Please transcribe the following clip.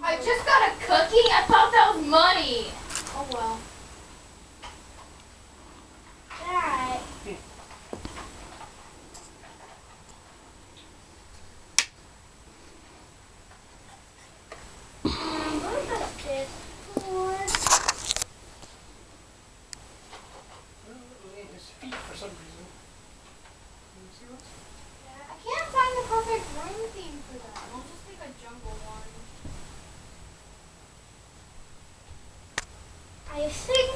I just got a cookie? I thought that was money. Oh well. Dad. What about this one? His feet for some reason. Can you see those? Yeah, I can't find the perfect room theme for that. I'll just pick a jungle one. I think